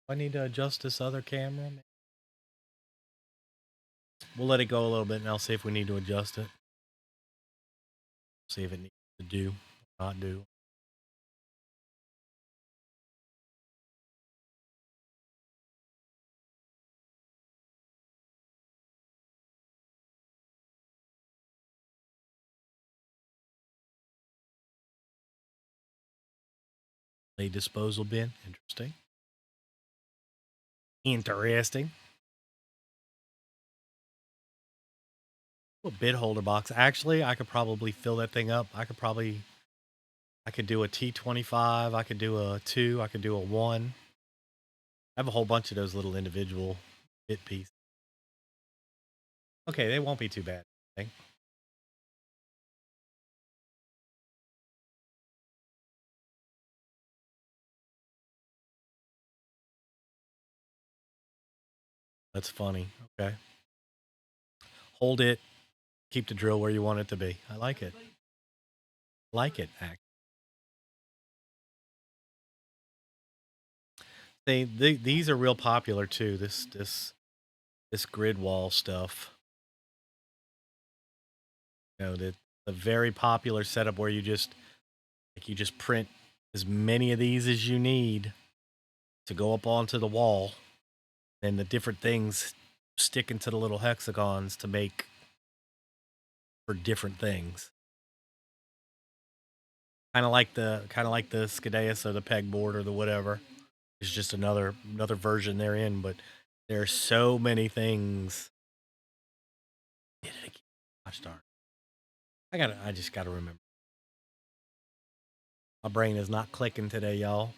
I need to adjust this other camera. We'll let it go a little bit and I'll see if we need to adjust it. See if it needs to do, not do. A disposal bin. Interesting. Interesting. A bid holder box. Actually, I could probably fill that thing up. I could do a T25. I could do a 2. I could do a 1. I have a whole bunch of those little individual bit pieces. Okay, they won't be too bad. I think. That's funny. Okay. Hold it. Keep the drill where you want it to be. I like it. Like it, actually. These are real popular too. This grid wall stuff. You know, the very popular setup where you just print as many of these as you need to go up onto the wall, and the different things stick into the little hexagons to make for different things. Kind of like the Scadeus or the pegboard or the whatever. It's just another version they're in, but there are so many things. Did it again. Gosh darn. I just gotta remember. My brain is not clicking today, y'all.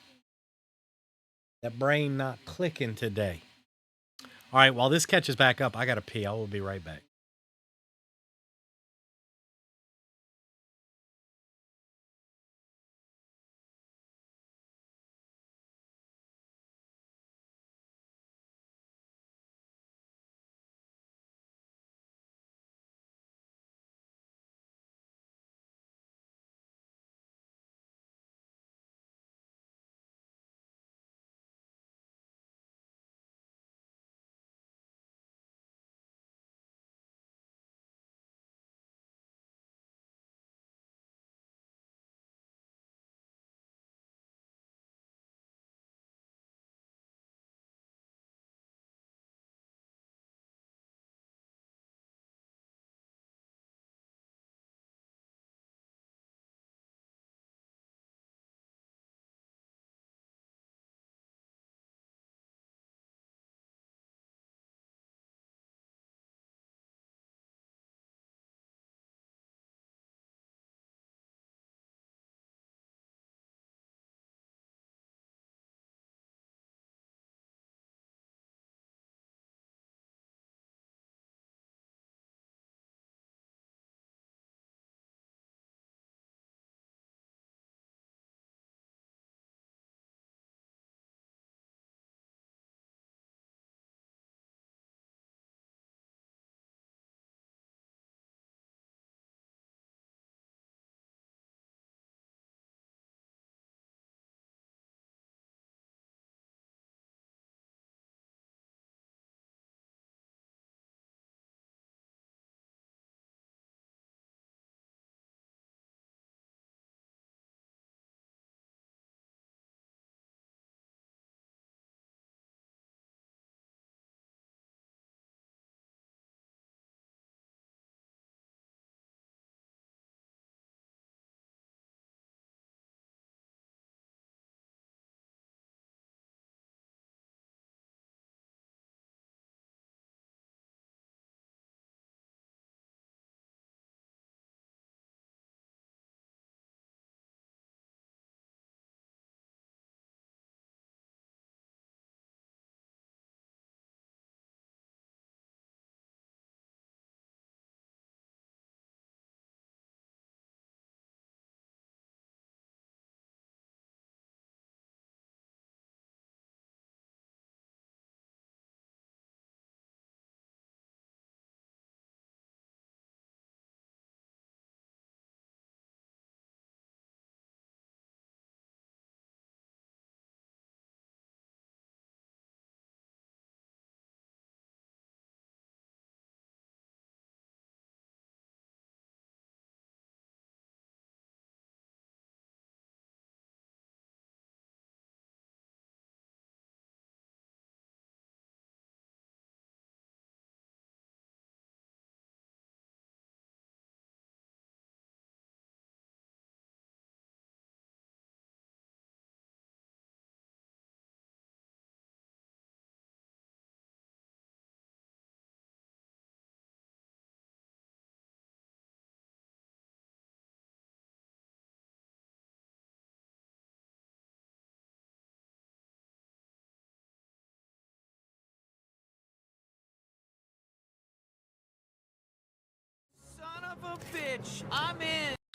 That brain not clicking today. All right, while this catches back up, I gotta pee. I will be right back.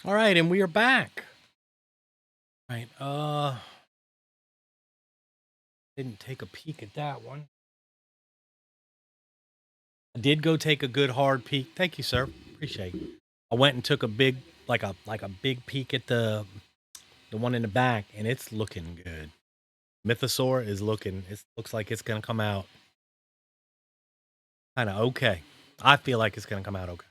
All right, and we are back. All right, didn't take a peek at that one. I did go take a good hard peek. Thank you, sir. Appreciate it. I went and took a big, like a big peek at the one in the back, and it's looking good. Mythosaur is looking. It looks like it's gonna come out kind of okay. I feel like it's gonna come out okay.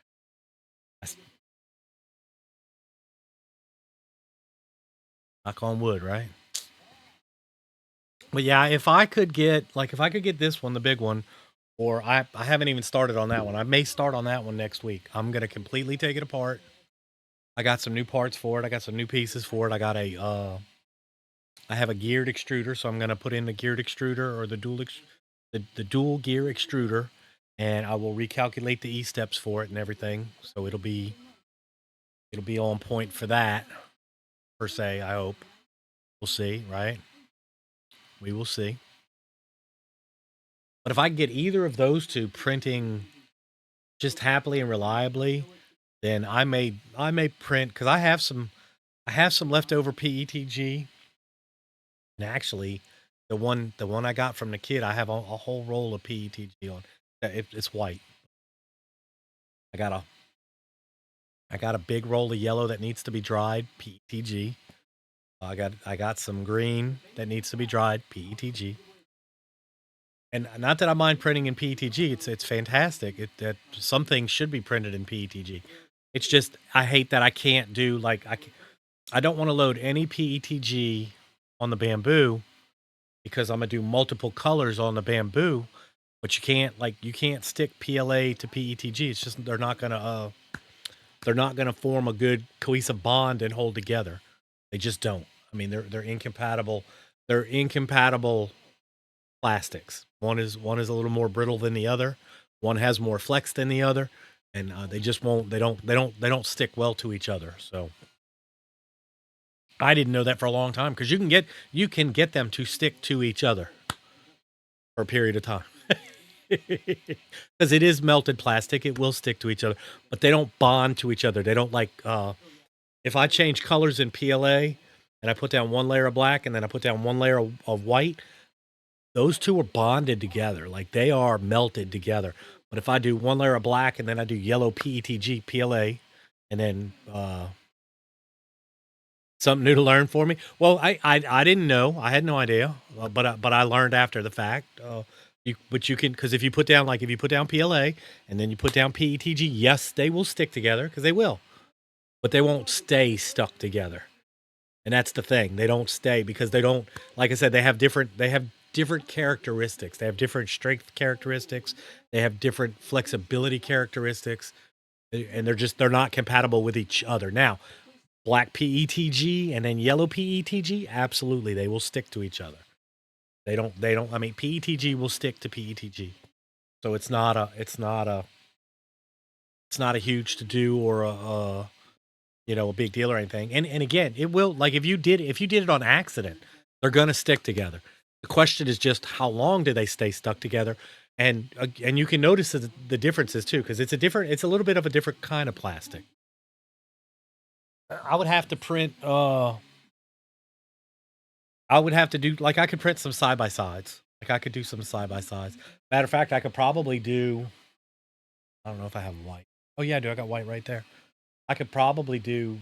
Knock on wood, right? But yeah, if I could get this one, the big one, or I haven't even started on that one. I may start on that one next week. I'm gonna completely take it apart. I got some new parts for it. I got some new pieces for it. I got I have a geared extruder, so I'm gonna put in the geared extruder or the the dual gear extruder, and I will recalculate the E steps for it and everything. So it'll be on point for that, per se. I hope. We'll see, right? We will see. But if I can get either of those two printing just happily and reliably, then I may print, because I have some leftover PETG, and actually the one I got from the kid, I have a whole roll of PETG on. It's white. I got a big roll of yellow that needs to be dried, PETG. I got some green that needs to be dried, PETG. And not that I mind printing in PETG, it's fantastic. That some things should be printed in PETG. It's just I hate that I can't do, like, I don't want to load any PETG on the bamboo because I'm gonna do multiple colors on the bamboo, but you can't stick PLA to PETG. It's just they're not gonna form a good cohesive bond and hold together. They just don't. I mean, they're incompatible. They're incompatible plastics. One is a little more brittle than the other. One has more flex than the other, and they just won't. They don't stick well to each other. So I didn't know that for a long time, because you can get them to stick to each other for a period of time. Because it is melted plastic, it will stick to each other, but they don't bond to each other. They don't, like, if I change colors in PLA and I put down one layer of black and then I put down one layer of white, those two are bonded together. Like, they are melted together. But if I do one layer of black and then I do yellow PETG PLA and then something new to learn for me. Well, I didn't know. I had no idea. But I learned after the fact. You can, because if you put down PLA and then you put down PETG, yes, they will stick together, because they will, but they won't stay stuck together. And that's the thing. They don't stay because they don't, like I said, they have different characteristics. They have different strength characteristics. They have different flexibility characteristics, and they're not compatible with each other. Now, black PETG and then yellow PETG, absolutely, they will stick to each other. They don't, I mean, PETG will stick to PETG. So it's not a huge to do or a big deal or anything. And again, it will, like, if you did it on accident, they're going to stick together. The question is just how long do they stay stuck together? And you can notice the differences too, because it's a little bit of a different kind of plastic. I would have to print I would have to do, like, I could print some side by sides. Like, I could do some side by sides. Matter of fact, I could probably do, I don't know if I have white. Oh yeah, I do. I got white right there. I could probably do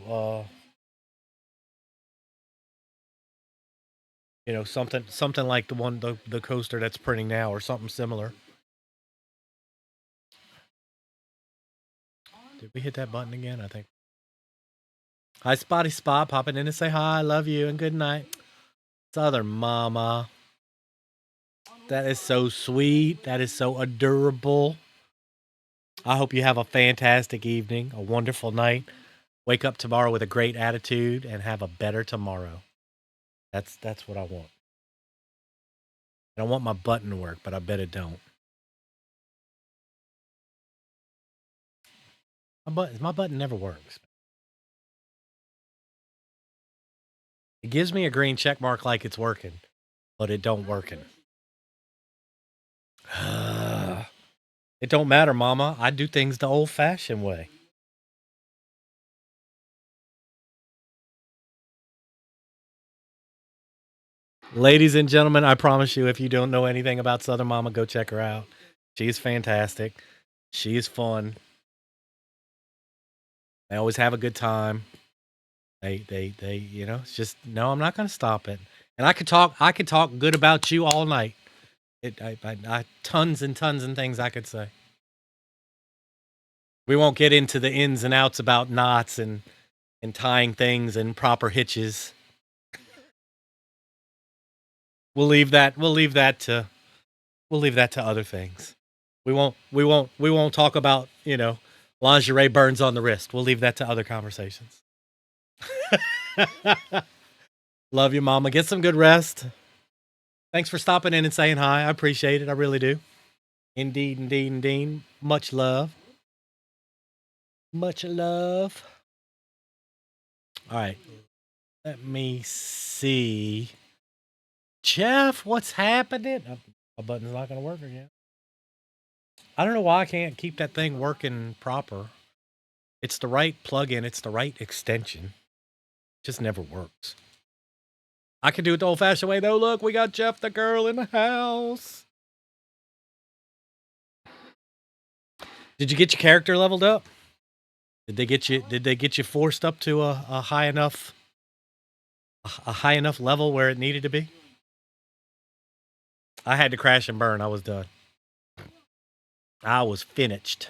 something like the coaster that's printing now, or something similar. Did we hit that button again? I think. Hi, Spotty Spot, popping in to say hi, love you, and good night. Southern Mama. That is so sweet. That is so adorable. I hope you have a fantastic evening, a wonderful night. Wake up tomorrow with a great attitude and have a better tomorrow. That's what I want. I don't want my button to work, but I bet it don't. My button never works. It gives me a green check mark like it's working, but it don't working. It don't matter, Mama. I do things the old-fashioned way. Ladies and gentlemen, I promise you, if you don't know anything about Southern Mama, go check her out. She's fantastic. She is fun. They always have a good time. They, it's just no. I'm not going to stop it. And I could talk good about you all night. Tons and tons and things I could say. We won't get into the ins and outs about knots and tying things and proper hitches. We'll leave that. We'll leave that to other things. We won't talk about, lingerie burns on the wrist. We'll leave that to other conversations. Love you, mama. Get some good rest. Thanks for stopping in and saying hi. I appreciate it. I really do. Indeed, indeed, indeed. Much love. Much love. All right. Let me see. Jeff, what's happening? My button's not going to work again. I don't know why I can't keep that thing working proper. It's the right plug-in. It's the right extension. It just never works. I can do it the old-fashioned way, though. Look, we got Jeff the girl in the house. Did you get your character leveled up? Did they get you forced up to a high enough level where it needed to be? I had to crash and burn. I was done. I was finished.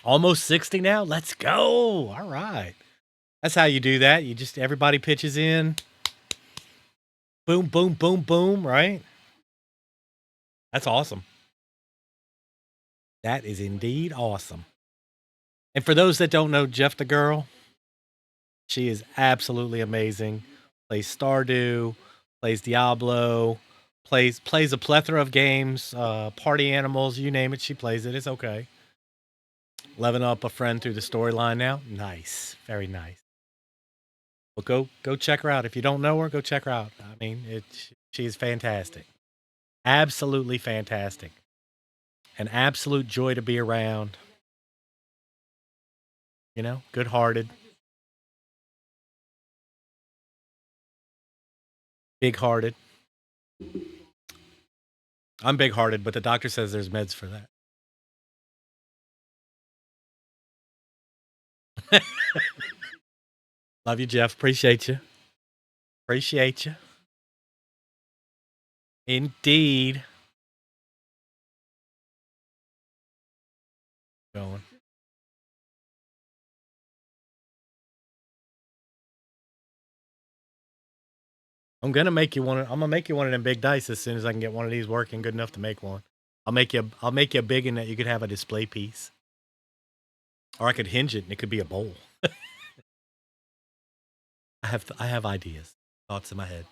Almost 60 now? Let's go. All right. That's how you do that. You just, everybody pitches in. Boom, boom, boom, boom, right? That's awesome. That is indeed awesome. And for those that don't know Jeff the girl, she is absolutely amazing. Plays Stardew, plays Diablo, plays a plethora of games, party animals, you name it, she plays it. It's okay. Leveling up a friend through the storyline now. Nice. Very nice. Well, go check her out. If you don't know her, go check her out. I mean, she's fantastic. Absolutely fantastic. An absolute joy to be around. Good-hearted. Big-hearted. I'm big-hearted, but the doctor says there's meds for that. Love you, Jeff. Appreciate you. Appreciate you. Indeed. Going. I'm gonna make you one. I'm gonna make you one of them big dice as soon as I can get one of these working good enough to make one. I'll make you a big one that you could have a display piece, or I could hinge it and it could be a bowl. I have ideas, thoughts in my head.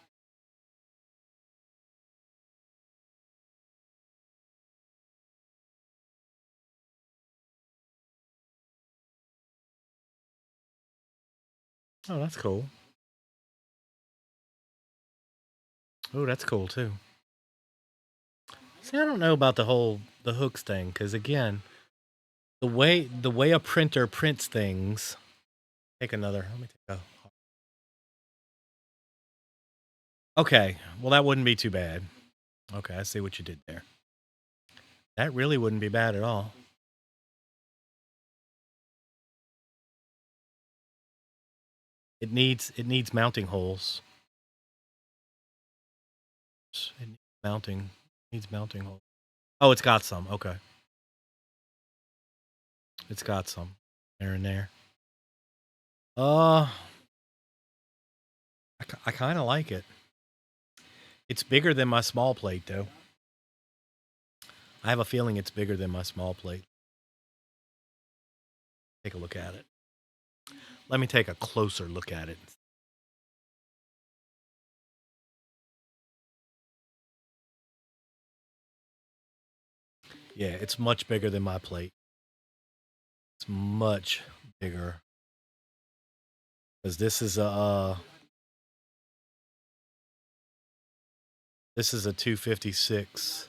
Oh, that's cool. Oh, that's cool too. See, I don't know about the hooks thing because again, the way a printer prints things. Take another. Let me take a. Okay, well that wouldn't be too bad. Okay, I see what you did there. That really wouldn't be bad at all. It needs mounting holes. It needs mounting needs mounting holes. Oh, it's got some. Okay, it's got some there and there. Uh, I kind of like it. It's bigger than my small plate, though. I have a feeling it's bigger than my small plate. Take a look at it. Let me take a closer look at it. Yeah, it's much bigger than my plate. It's much bigger. Because this is a 256.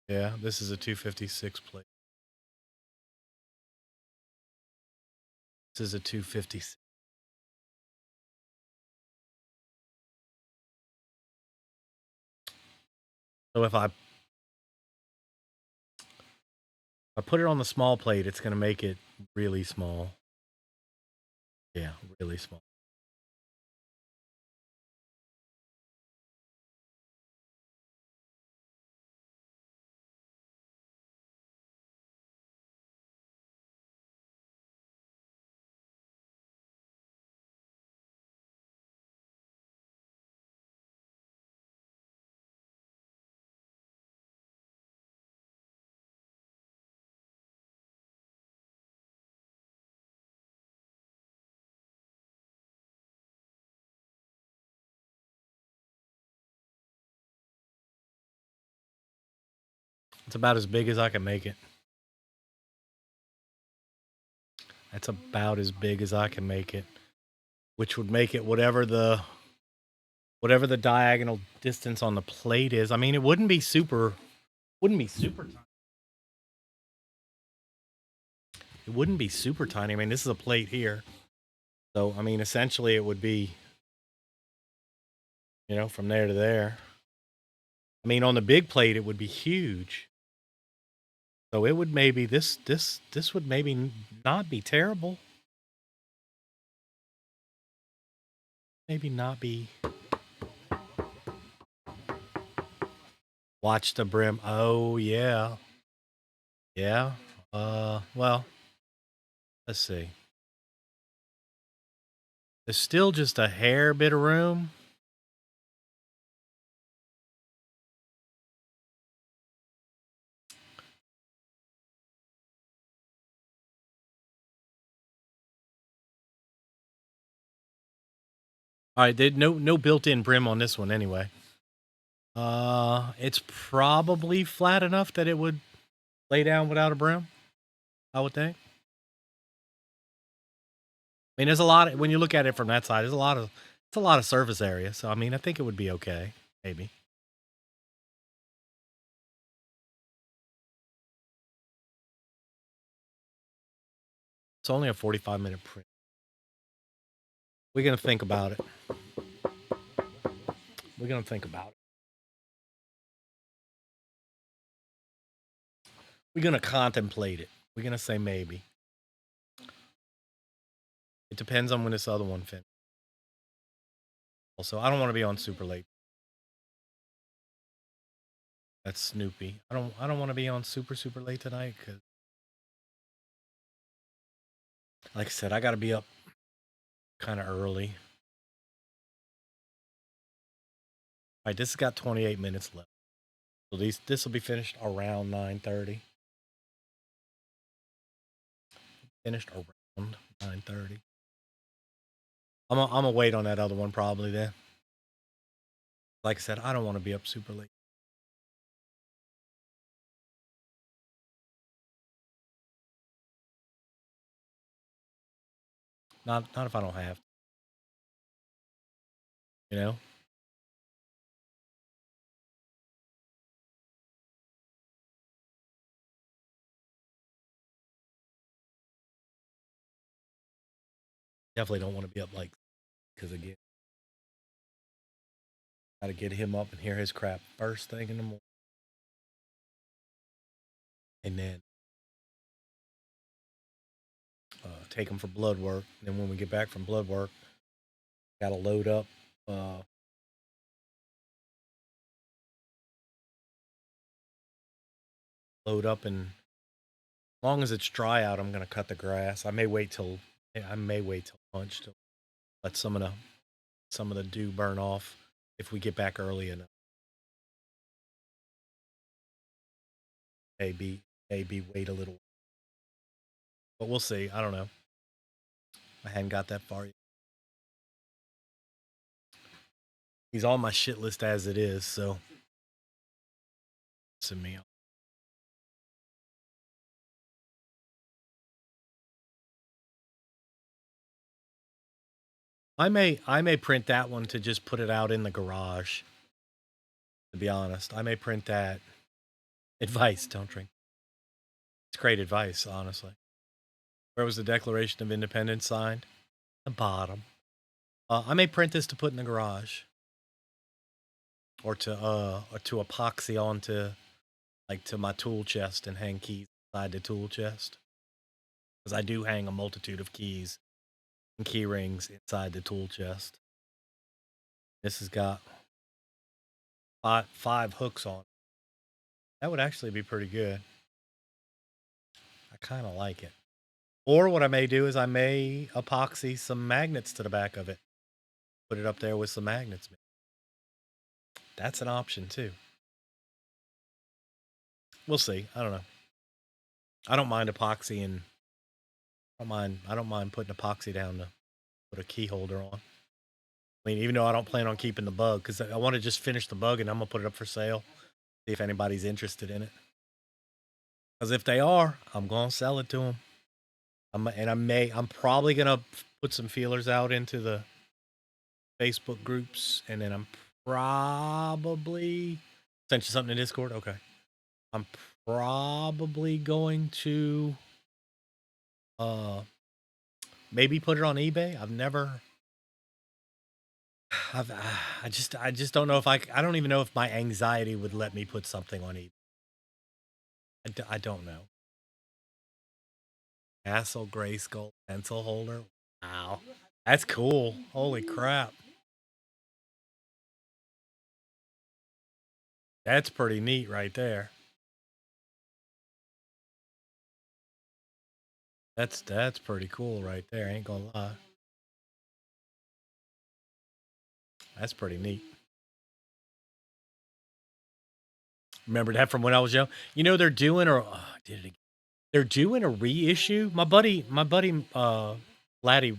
Yeah, this is a 256 plate. This is a 256. So if I put it on the small plate, it's going to make it really small. Yeah, really small. It's about as big as I can make it. That's about as big as I can make it, which would make it whatever the diagonal distance on the plate is. I mean, it wouldn't be super tiny. It wouldn't be super tiny. I mean, this is a plate here. So, I mean, essentially it would be, from there to there. I mean, on the big plate it would be huge. So it would maybe this would maybe not be terrible. Maybe not be. Watch the brim. Oh yeah. Yeah. Well, let's see. There's still just a hair bit of room. All right, no built-in brim on this one anyway. It's probably flat enough that it would lay down without a brim, I would think. I mean, there's a lot when you look at it from that side. It's a lot of surface area. So I mean, I think it would be okay, maybe. It's only a 45-minute print. We're gonna think about it. We're gonna think about it. We're gonna contemplate it. We're gonna say maybe. It depends on when this other one finishes. Also, I don't want to be on super late. That's Snoopy. I don't want to be on super late tonight because, like I said, I got to be up kind of early. All right, this has got 28 minutes left. So this will be finished around 9:30. Finished around 9:30. I'm gonna wait on that other one probably then. Like I said, I don't want to be up super late. Not if I don't have to, you know. Definitely don't want to be up like because again, got to get him up and hear his crap first thing in the morning, and then take him for blood work. And then when we get back from blood work, got to load up. Load up, and as long as it's dry out, I'm gonna cut the grass. I may wait till lunch to let some of the dew burn off if we get back early enough. Maybe wait a little, but we'll see. I don't know. I hadn't got that far yet. He's on my shit list as it is, so send me. I may print that one to just put it out in the garage. To be honest, I may print that. Advice: don't drink. It's great advice, honestly. Where was the Declaration of Independence signed? The bottom. I may print this to put in the garage. or to epoxy onto like to my tool chest and hang keys inside the tool chest because I do hang a multitude of keys and key rings inside the tool chest. This has got five hooks on it. That would actually be pretty good. I kind of like it. Or what I may do is I may epoxy some magnets to the back of it. Put it up there with some magnets. That's an option too. We'll see. I don't know. I don't mind epoxy and I don't mind putting epoxy down to put a key holder on. I mean, even though I don't plan on keeping the bug, because I want to just finish the bug and I'm gonna put it up for sale. See if anybody's interested in it. Because if they are, I'm gonna sell it to them. I'm probably gonna put some feelers out into the Facebook groups, and then I'm probably sent you something in Discord. Okay, I'm probably going to uh maybe put it on eBay. I've never. I've, I just don't know if I don't even know if my anxiety would let me put something on eBay. I don't know. Castle Grayskull pencil holder. Wow, that's cool. Holy crap, that's pretty neat right there. That's pretty cool right there. Ain't gonna lie. That's pretty neat. Remember that from when I was young. You know they're doing or I did it again. They're doing a reissue. My buddy Laddie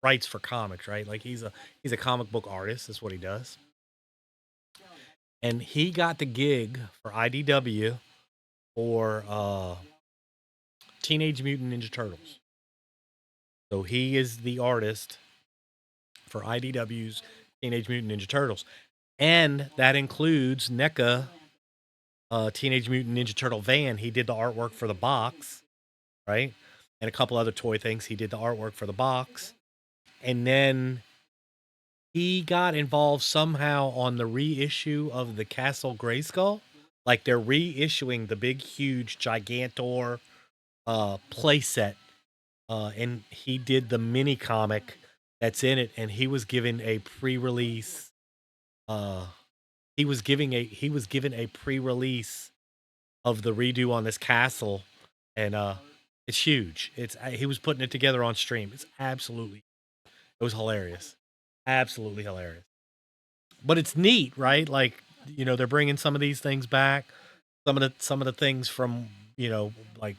writes for comics, right? Like he's a comic book artist. That's what he does. And he got the gig for IDW for Teenage Mutant Ninja Turtles. So he is the artist for IDW's Teenage Mutant Ninja Turtles. And that includes NECA Teenage Mutant Ninja Turtle van. He did the artwork for the box, right? And a couple other toy things. He did the artwork for the box. And then he got involved somehow on the reissue of the Castle Grayskull. Like they're reissuing the big, huge Gigantor playset. And he did the mini comic that's in it, and he was given a pre-release. Uh, he was given a pre-release of the redo on this castle, and it's huge. It's he was putting it together on stream. It was hilarious, absolutely hilarious. But it's neat, right? Like they're bringing some of these things back. Some of the things from like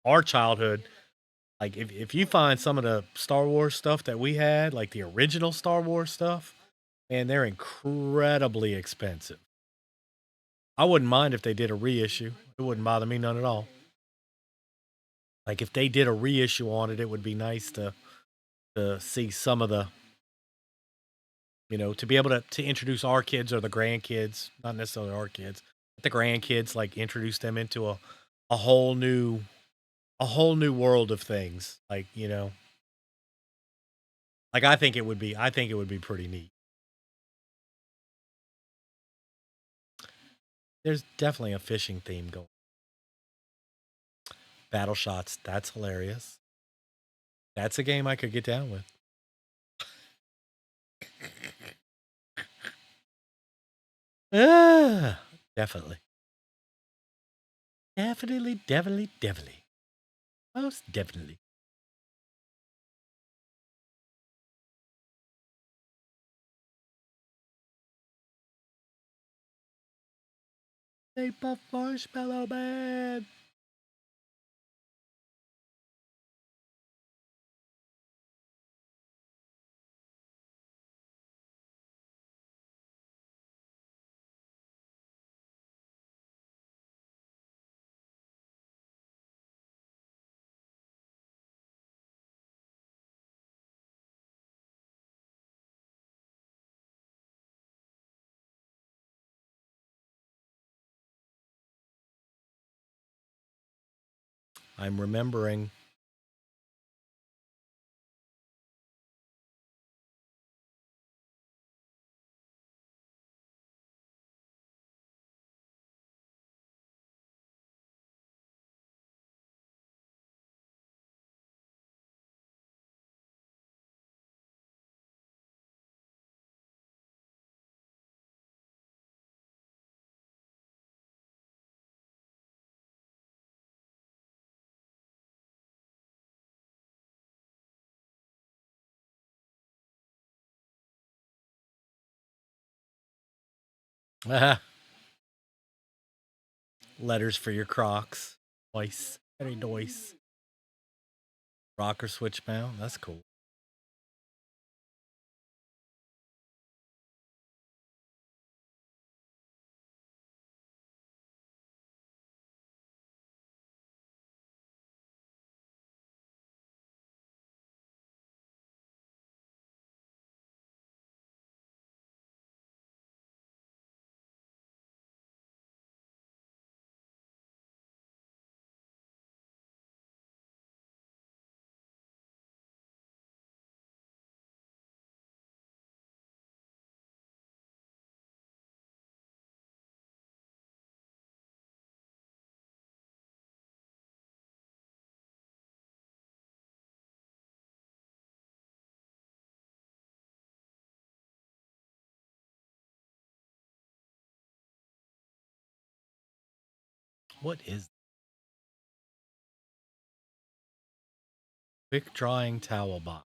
our childhood. Like if you find some of the Star Wars stuff that we had, like the original Star Wars stuff, man, they're incredibly expensive. I wouldn't mind if they did a reissue. It wouldn't bother me none at all. Like if they did a reissue on it, it would be nice to see some of the to be able to introduce our kids or the grandkids, not necessarily our kids, but the grandkids, like introduce them into a whole new a whole new world of things. Like, like I think it would be pretty neat. There's definitely a fishing theme going. Battle shots, that's hilarious. That's a game I could get down with. Ah, definitely. Definitely, definitely, definitely. Most definitely. They puff marshmallow man. I'm remembering. Letters for your Crocs. Nice. Very nice. Rocker switch mount. That's cool. What is quick drying towel box?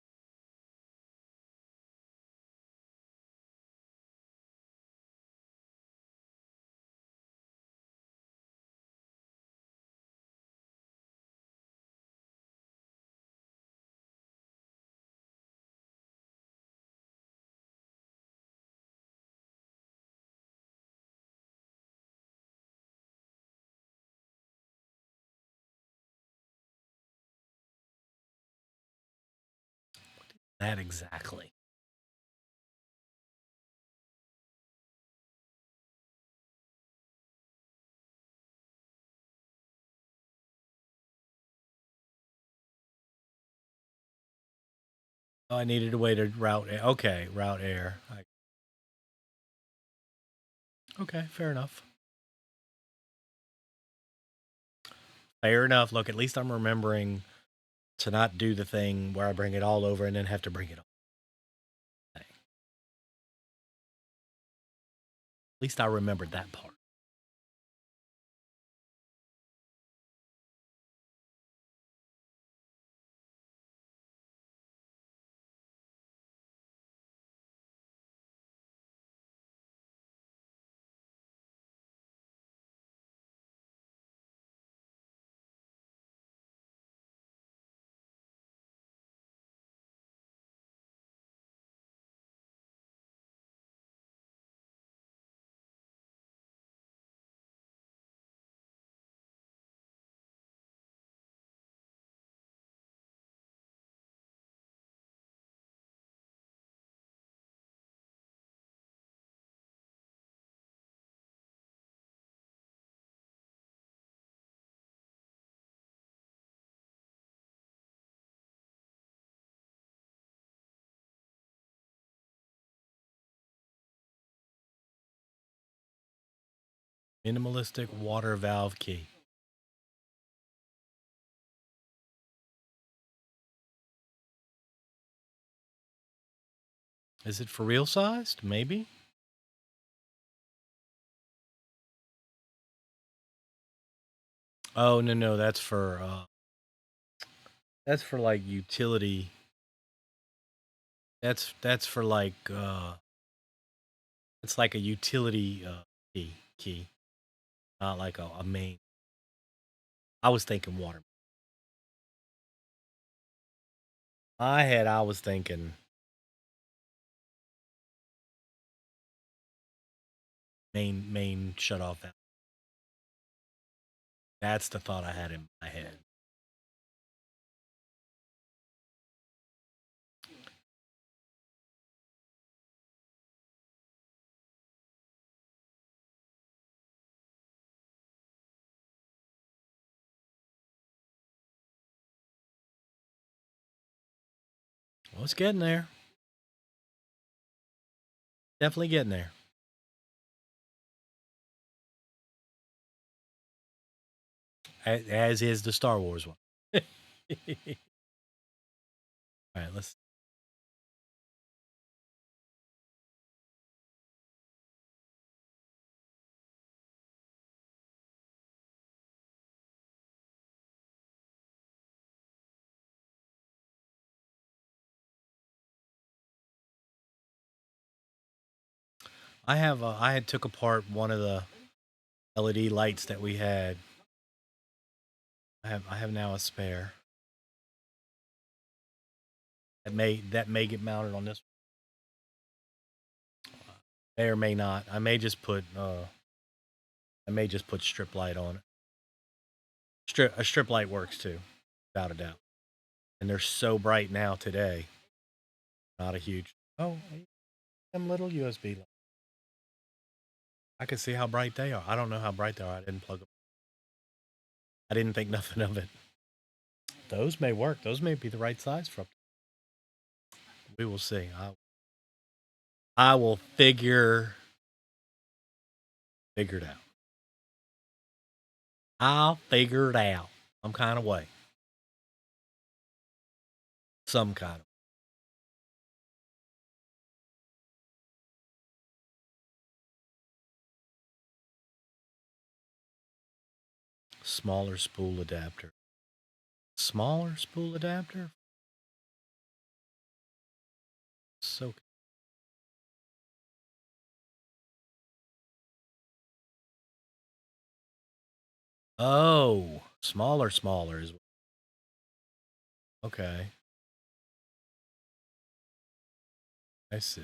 That exactly. Oh, I needed a way to route air. Okay, route air. Okay, fair enough. Fair enough. Look, at least I'm remembering to not do the thing where I bring it all over and then have to bring it all. At least I remembered that part. Minimalistic water valve key. Is it for real sized? Maybe. Oh no, that's for like utility. That's for like it's like a utility key, not like a main. I was thinking water. My head, I was thinking main shut off valve. That's the thought I had in my head. Well, it's getting there. Definitely getting there. As is the Star Wars one. All right, let's. I had took apart one of the LED lights that we had. I have now a spare. That may get mounted on this. May or may not. I may just put strip light on it. A strip light works too, without a doubt. And they're so bright now today. Not a huge. Oh, them little USB lights. I can see how bright they are. I don't know how bright they are. I didn't plug them. I didn't think nothing of it. Those may work. Those may be the right size for. We will see. I will figure it out. I'll figure it out. Some kind of way. Some kind of. Smaller spool adapter. Smaller spool adapter? So. Oh, smaller is. Okay. I see.